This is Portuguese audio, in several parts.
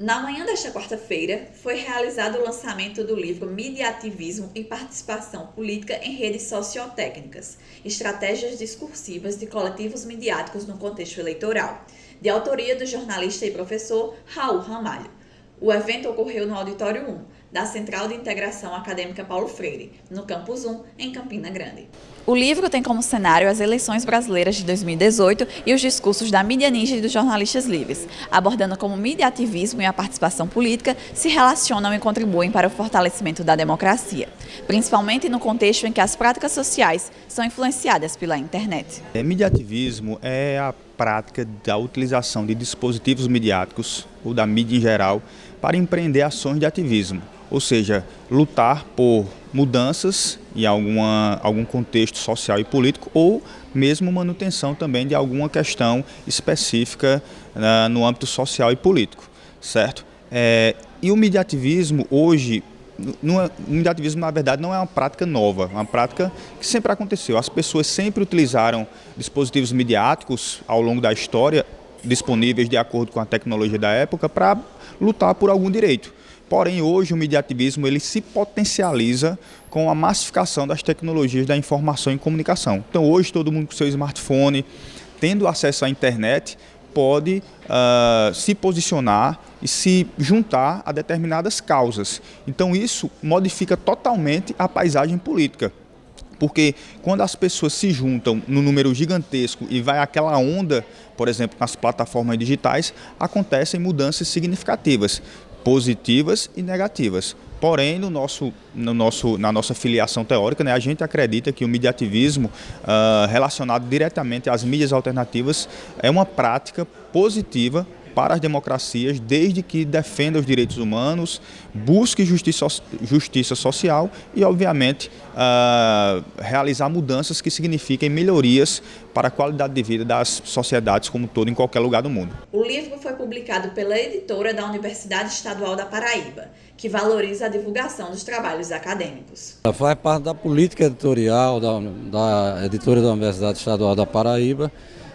Na manhã desta quarta-feira, foi realizado o lançamento do livro Mediativismo e Participação Política em Redes Sociotécnicas, Estratégias Discursivas de Coletivos Midiáticos no Contexto Eleitoral, de autoria do jornalista e professor Raul Ramalho. O evento ocorreu no Auditório 1, da Central de Integração Acadêmica Paulo Freire, no Campus 1, em Campina Grande. O livro tem como cenário as eleições brasileiras de 2018 e os discursos da mídia ninja e dos jornalistas livres, abordando como o mediativismo e a participação política se relacionam e contribuem para o fortalecimento da democracia, principalmente no contexto em que as práticas sociais são influenciadas pela internet. Mediativismo é a prática da utilização de dispositivos midiáticos, ou da mídia em geral, para empreender ações de ativismo, ou seja, lutar por mudanças em algum contexto social e político ou mesmo manutenção também de alguma questão específica no âmbito social e político, certo? E o mediativismo hoje, o mediativismo na verdade não é uma prática nova, é uma prática que sempre aconteceu. As pessoas sempre utilizaram dispositivos midiáticos ao longo da história, disponíveis de acordo com a tecnologia da época, para lutar por algum direito. Porém, hoje o mediativismo ele se potencializa com a massificação das tecnologias da informação e comunicação. Então, hoje, todo mundo com seu smartphone, tendo acesso à internet, pode se posicionar e se juntar a determinadas causas. Então, isso modifica totalmente a paisagem política. Porque quando as pessoas se juntam no número gigantesco e vai aquela onda, por exemplo, nas plataformas digitais, acontecem mudanças significativas, positivas e negativas. Porém, na nossa filiação teórica, a gente acredita que o mediativismo relacionado diretamente às mídias alternativas é uma prática positiva para as democracias, desde que defenda os direitos humanos, busque justiça social e, obviamente, realizar mudanças que signifiquem melhorias para a qualidade de vida das sociedades como um todo em qualquer lugar do mundo. O livro foi publicado pela editora da Universidade Estadual da Paraíba, que valoriza a divulgação dos trabalhos acadêmicos. Faz parte da política editorial da editora da Universidade Estadual da Paraíba,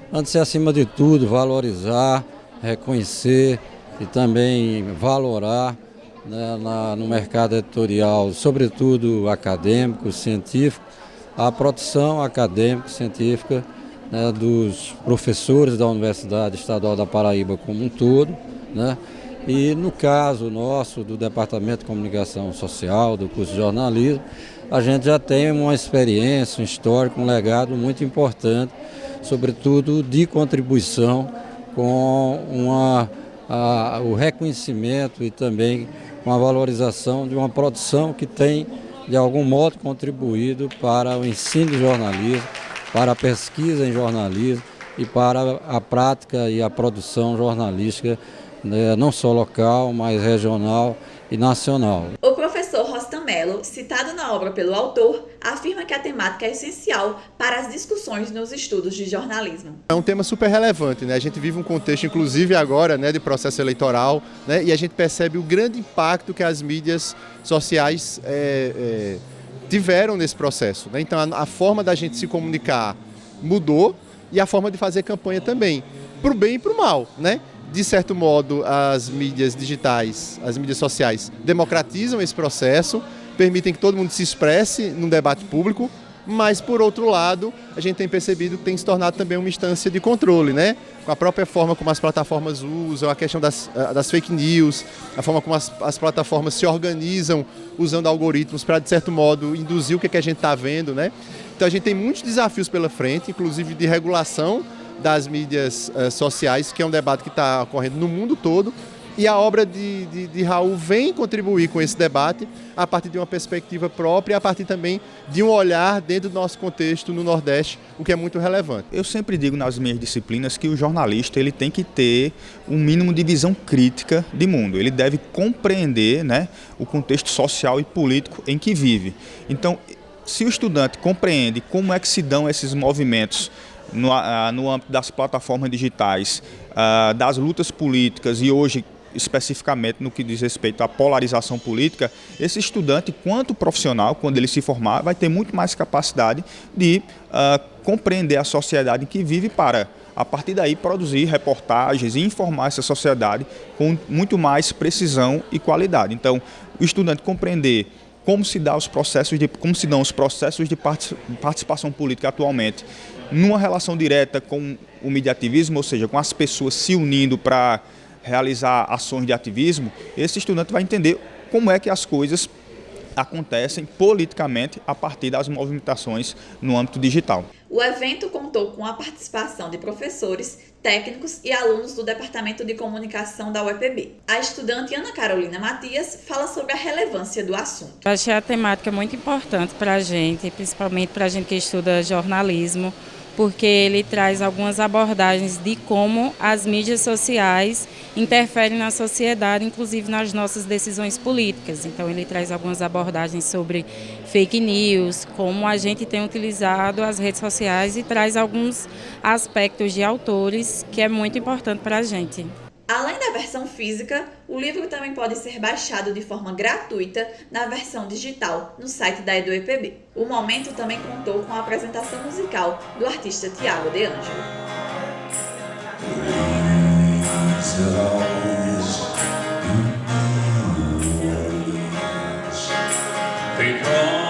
antes de, acima de tudo, valorizar, reconhecer e também valorar, né, no mercado editorial, sobretudo acadêmico, científico, a produção acadêmica, científica, né, dos professores da Universidade Estadual da Paraíba como um todo, né, e no caso nosso, do Departamento de Comunicação Social, do curso de jornalismo, a gente já tem uma experiência, um histórico, um legado muito importante, sobretudo de contribuição com o reconhecimento e também com a valorização de uma produção que tem, de algum modo, contribuído para o ensino de jornalismo, para a pesquisa em jornalismo e para a prática e a produção jornalística, né, não só local, mas regional e nacional. O professor Rostam Melo, citado na obra pelo autor, afirma que a temática é essencial para as discussões nos estudos de jornalismo. É um tema super relevante, né? A gente vive um contexto, inclusive agora, né, de processo eleitoral, né? E a gente percebe o grande impacto que as mídias sociais tiveram nesse processo, né? Então a forma da gente se comunicar mudou e a forma de fazer campanha também, para o bem e para o mal, né? De certo modo, as mídias digitais, as mídias sociais democratizam esse processo, permitem que todo mundo se expresse num debate público, mas, por outro lado, a gente tem percebido que tem se tornado também uma instância de controle, né? Com a própria forma como as plataformas usam, a questão das fake news, a forma como as plataformas se organizam usando algoritmos para, de certo modo, induzir o que a gente está vendo, né? Então, a gente tem muitos desafios pela frente, inclusive de regulação das mídias sociais, que é um debate que está ocorrendo no mundo todo, e a obra de Raul vem contribuir com esse debate a partir de uma perspectiva própria, a partir também de um olhar dentro do nosso contexto no Nordeste, o que é muito relevante. Eu sempre digo nas minhas disciplinas que o jornalista ele tem que ter um mínimo de visão crítica de mundo, ele deve compreender, né, o contexto social e político em que vive. Então, se o estudante compreende como é que se dão esses movimentos no âmbito das plataformas digitais, das lutas políticas e hoje especificamente no que diz respeito à polarização política, esse estudante, quanto profissional, quando ele se formar, vai ter muito mais capacidade de compreender a sociedade em que vive para a partir daí produzir reportagens e informar essa sociedade com muito mais precisão e qualidade. Então, o estudante compreender como se dão os processos de participação política atualmente, numa relação direta com o mediativismo, ou seja, com as pessoas se unindo para realizar ações de ativismo, esse estudante vai entender como é que as coisas acontecem politicamente a partir das movimentações no âmbito digital. O evento contou com a participação de professores, técnicos e alunos do Departamento de Comunicação da UEPB. A estudante Ana Carolina Matias fala sobre a relevância do assunto. Eu achei a temática muito importante para a gente, principalmente para a gente que estuda jornalismo, porque ele traz algumas abordagens de como as mídias sociais interferem na sociedade, inclusive nas nossas decisões políticas. Então ele traz algumas abordagens sobre fake news, como a gente tem utilizado as redes sociais e traz alguns aspectos de autores que é muito importante para a gente. Além da versão física, o livro também pode ser baixado de forma gratuita na versão digital no site da EduEPB. O momento também contou com a apresentação musical do artista Tiago De Angelo. Because